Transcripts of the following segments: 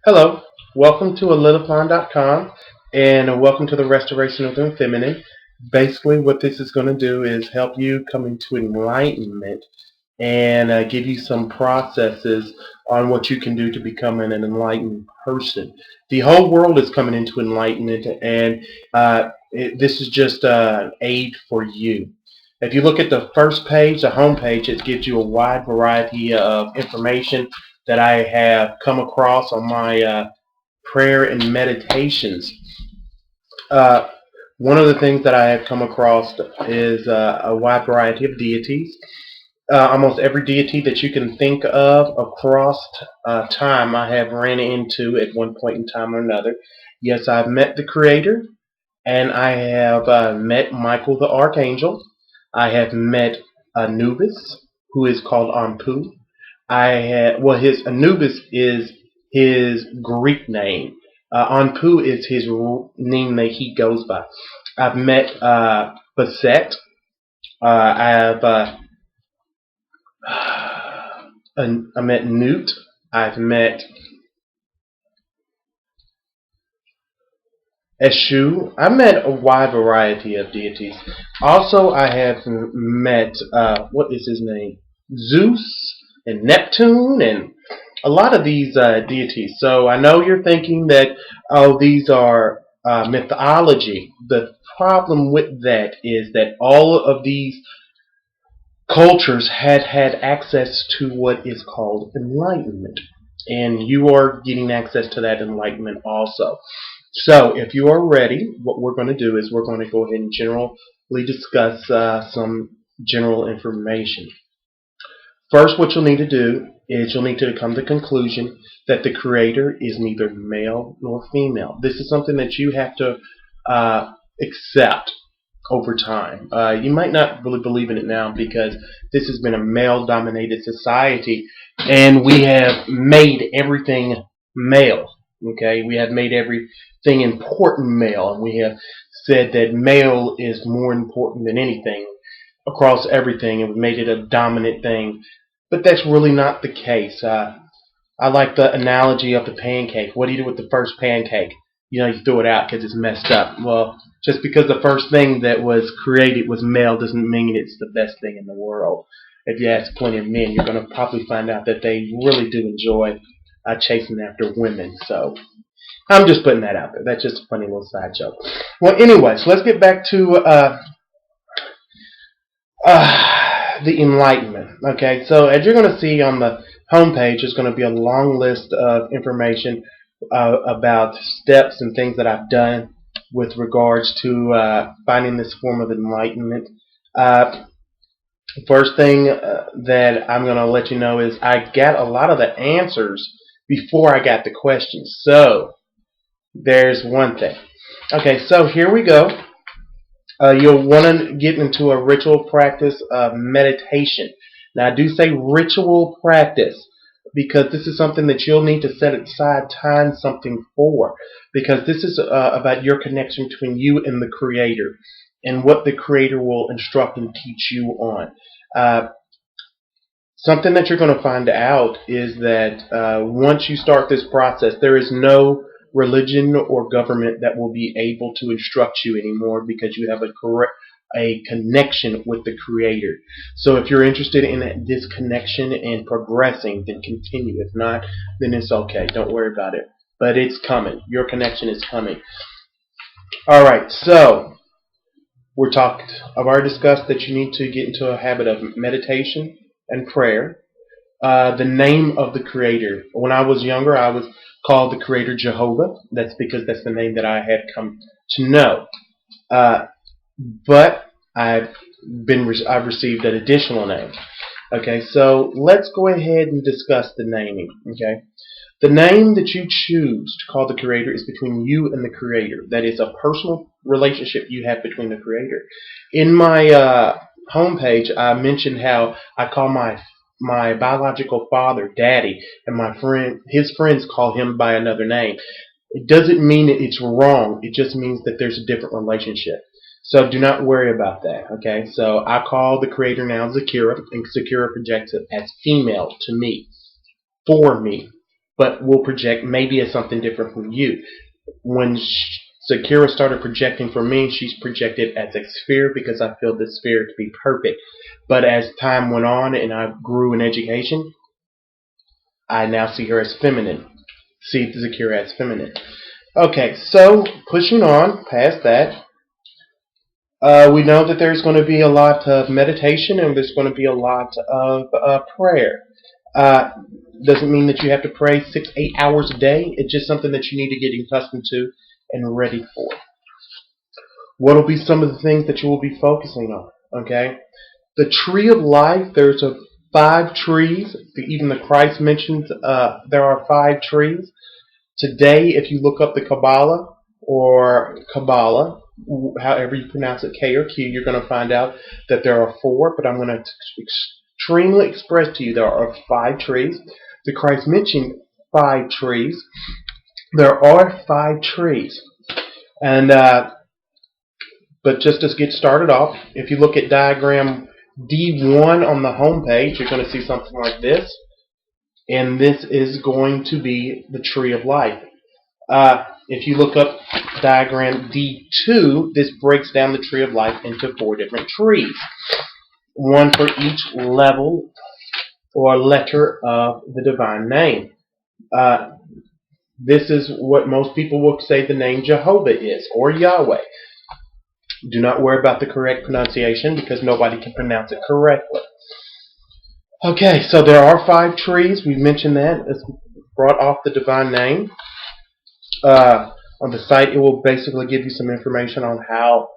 Hello, welcome to alilifan.com and welcome to the Restoration of the Feminine. Basically, what this is going to do is help you come into enlightenment and give you some processes on what you can do to become an enlightened person. The whole world is coming into enlightenment, and this is just an aid for you. If you look at the first page, the home page, it gives you a wide variety of information that I have come across on my prayer and meditations. Uh, One of the things that I have come across is a wide variety of deities. Almost every deity that you can think of across time, I have ran into at one point in time or another. Yes, I've met the Creator, and I have met Michael the Archangel. I have met Anubis, who is called Anpu. His Anubis is his Greek name. Anpu is his name that he goes by. I've met Baset. I have I met Newt. I've met Eshu. I met a wide variety of deities. Also, I have met what is his name? Zeus and Neptune and a lot of these deities. So I know you're thinking that, oh, these are mythology. The problem with that is that all of these cultures had access to what is called enlightenment. And you are getting access to that enlightenment also. So if you are ready, what we're going to do is we're going to go ahead and generally discuss some general information. First, what you'll need to do is you'll need to come to the conclusion that the Creator is neither male nor female. This is something that you have to accept over time. You might not really believe in it now because this has been a male-dominated society, and we have made everything male. Okay, we have made everything important male, and we have said that male is more important than anything across everything, and we made it a dominant thing. But that's really not the case. I like the analogy of the pancake. What do you do with the first pancake? You throw it out because it's messed up. Well, just because the first thing that was created was male doesn't mean it's the best thing in the world. If you ask plenty of men, you're going to probably find out that they really do enjoy chasing after women. So I'm just putting that out there. That's just a funny little side joke. Well, anyway, so let's get back to the Enlightenment. Okay, so as you're going to see on the homepage, there's going to be a long list of information about steps and things that I've done with regards to finding this form of enlightenment. First thing that I'm going to let you know is I got a lot of the answers before I got the questions. So there's one thing. Okay, so here we go. You'll want to get into a ritual practice of meditation. Now, I do say ritual practice because this is something that you'll need to set aside time something for, because this is about your connection between you and the Creator and what the Creator will instruct and teach you on. Something that you're going to find out is that once you start this process, there is no religion or government that will be able to instruct you anymore, because you have a connection with the Creator. So if you're interested in this connection and progressing, then continue. If not, then it's okay. Don't worry about it. But it's coming. Your connection is coming. Alright, so I've already discussed that you need to get into a habit of meditation and prayer. The name of the Creator. When I was younger, I was called the Creator Jehovah. That's because that's the name that I had come to know. But I've received an additional name. Okay, so let's go ahead and discuss the naming. Okay, the name that you choose to call the Creator is between you and the Creator. That is a personal relationship you have between the Creator. In my homepage, I mentioned how I call my biological father Daddy, and his friends call him by another name. It doesn't mean it's wrong. It just means that there's a different relationship. So do not worry about that, okay? So I call the creator now Zakira, and Zakira projects it as female to me, for me, but will project maybe as something different from you. When Zakira started projecting for me, she's projected as a sphere because I feel the sphere to be perfect. But as time went on and I grew in education, I now see her as feminine. See Zakira as feminine. Okay, so pushing on past that, we know that there's going to be a lot of meditation and there's going to be a lot of prayer. Uh, doesn't mean that you have to pray 6, 8 hours a day. It's just something that you need to get accustomed to and ready for. What will be some of the things that you will be focusing on? Okay, the tree of life. There's 5 trees. Even the Christ mentions there are 5 trees. Today, if you look up the Kabbalah, however you pronounce it, K or Q, you're going to find out that there are 4, but I'm going to extremely express to you there are 5 trees. The Christ mentioned 5 trees. There are 5 trees. And but just to get started off, if you look at diagram D1 on the home page, you're going to see something like this. And this is going to be the tree of life. If you look up diagram D2, this breaks down the tree of life into 4 different trees. One for each level or letter of the divine name. This is what most people will say the name Jehovah is, or Yahweh. Do not worry about the correct pronunciation because nobody can pronounce it correctly. Okay, so there are 5 trees. We mentioned that. It's brought off the divine name. On the site, it will basically give you some information on how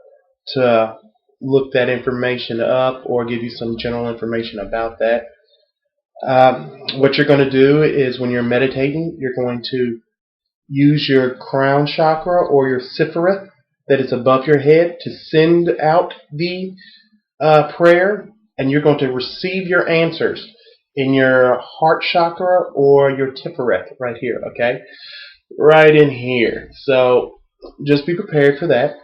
to look that information up or give you some general information about that. What you're going to do is when you're meditating, you're going to use your crown chakra or your sipharith that is above your head to send out the prayer, and you're going to receive your answers in your heart chakra or your tiferet right here, okay? Right in here. So just be prepared for that.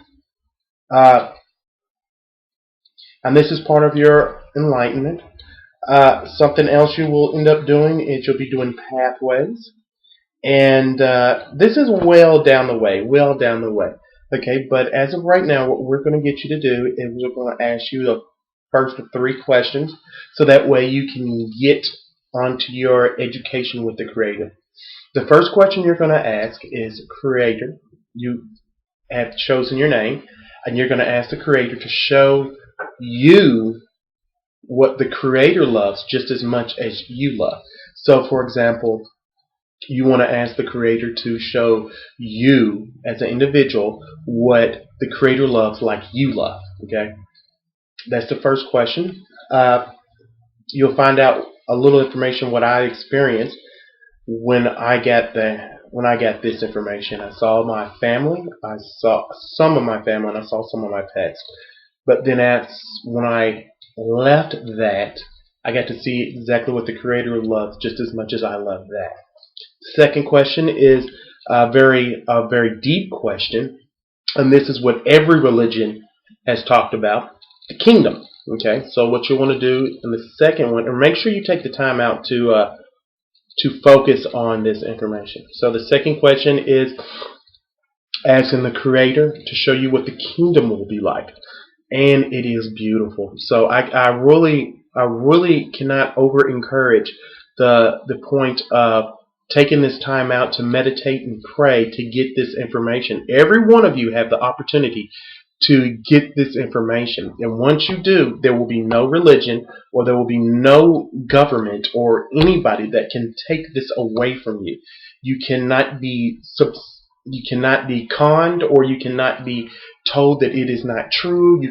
And this is part of your enlightenment. Something else you will end up doing is you'll be doing pathways. And this is well down the way. Okay, but as of right now, what we're going to get you to do is we're going to ask you the first of 3 questions, so that way you can get onto your education with the Creator. The first question you're going to ask is, Creator, you have chosen your name, and you're going to ask the Creator to show you what the Creator loves just as much as you love. So, for example, you want to ask the Creator to show you as an individual what the Creator loves like you love. Okay, that's the first question. You'll find out a little information what I experienced when I got this information. I saw my family, I saw some of my family, and I saw some of my pets. But then when I left that, I got to see exactly what the Creator loves just as much as I love that. Second question is a very deep question, and this is what every religion has talked about: the kingdom. Okay, so what you want to do in the second one, and make sure you take the time out to focus on this information. So the second question is asking the Creator to show you what the kingdom will be like, and it is beautiful. So I really cannot over encourage the point of taking this time out to meditate and pray to get this information. Every one of you have the opportunity to get this information, and once you do, there will be no religion or there will be no government or anybody that can take this away from you. You cannot be conned, or you cannot be told that it is not true.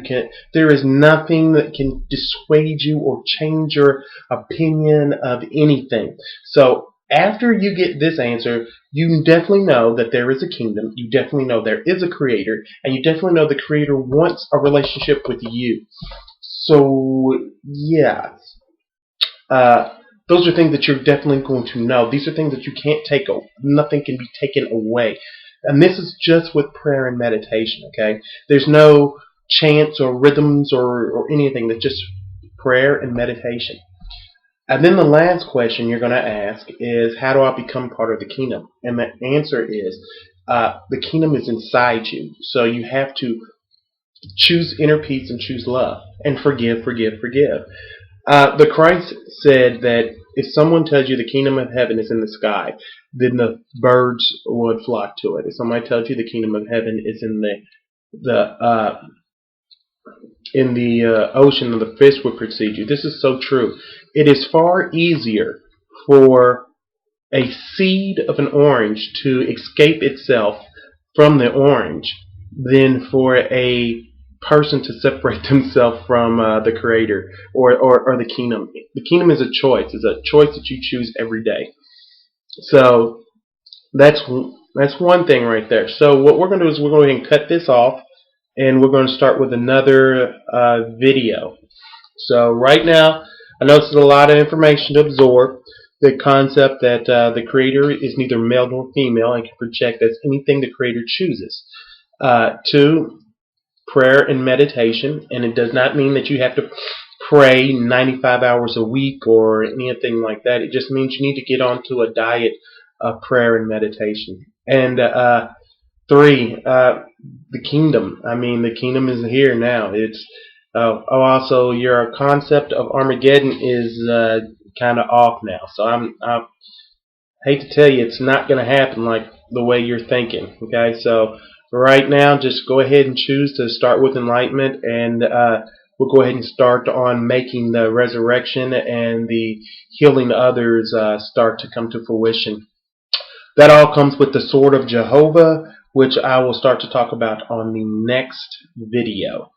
There is nothing that can dissuade you or change your opinion of anything. So after you get this answer, you definitely know that there is a kingdom, you definitely know there is a Creator, and you definitely know the Creator wants a relationship with you. So, yeah. Those are things that you're definitely going to know. These are things that you can't take. Nothing can be taken away. And this is just with prayer and meditation, okay? There's no chants or rhythms or anything. That's just prayer and meditation. And then the last question you're going to ask is, how do I become part of the kingdom? And the answer is, the kingdom is inside you. So you have to choose inner peace and choose love and forgive, forgive, forgive. The Christ said that if someone tells you the kingdom of heaven is in the sky, then the birds would flock to it. If somebody tells you the kingdom of heaven is in the ocean, and the fish would precede you. This is so true. It is far easier for a seed of an orange to escape itself from the orange than for a person to separate themselves from the Creator or the kingdom. The kingdom is a choice. It's a choice that you choose every day. So that's one thing right there. So what we're going to do is we're going to cut this off, and we're going to start with another video. So right now, I know this is a lot of information to absorb. The concept that the Creator is neither male nor female and can project as anything the Creator chooses. 2, prayer and meditation, and it does not mean that you have to pray 95 hours a week or anything like that. It just means you need to get onto a diet of prayer and meditation. And 3, the kingdom. I mean, the kingdom is here now. It's also your concept of Armageddon is kind of off now. So I hate to tell you, it's not going to happen like the way you're thinking. Okay, so right now, just go ahead and choose to start with enlightenment, and we'll go ahead and start on making the resurrection and the healing others start to come to fruition. That all comes with the sword of Jehovah, which I will start to talk about on the next video.